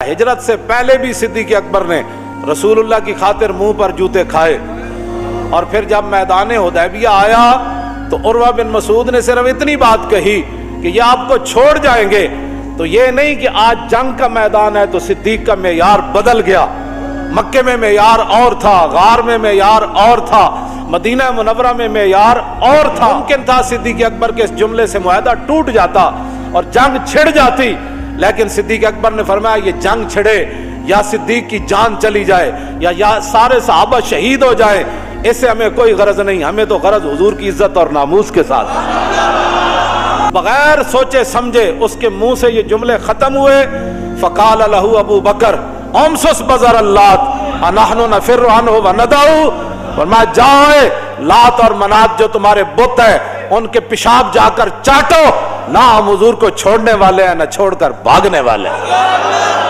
हिजरत से पहले भी सिद्दीक़ अकबर ने रसूलुल्लाह की खातिर मुंह पर जूते खाए, और फिर जब मैदान हुदैबिया आया तो उर्वा बिन मसूद ने सिर्फ इतनी बात कही कि ये आपको छोड़ जाएंगे। तो ये नहीं कि आज जंग का मैदान है तो सिद्दीक़ का मेयार बदल गया। मक्के में मेयार और था, गार में मेयार और था, मदीना मुनव्वरा में मेयार और था। मुमकिन था सिद्दीक़ अकबर के इस जुमले से मुआहदा टूट जाता और जंग छिड़ जाती, लेकिन सिद्दीक़ अकबर ने फरमाया ये जंग छिड़े या सिद्दीक़ की जान चली जाए या सारे सहाबा शहीद हो जाए, इससे हमें कोई गरज नहीं। हमें तो गरज हुजूर की इज्जत और नामूस के साथ। बगैर सोचे समझे उसके मुंह से ये जुमले खत्म हुए। फ़क़ाल लहू अबू बकर अमसुस बज़र अल्लात अनहनु नफ़िरु अन्हु व नदऊ, फरमाया जाओ लात और मनात जो तुम्हारे बुत है उनके पेशाब जाकर चाटो, ना हम हुजूर को छोड़ने वाले हैं ना छोड़कर भागने वाले हैं।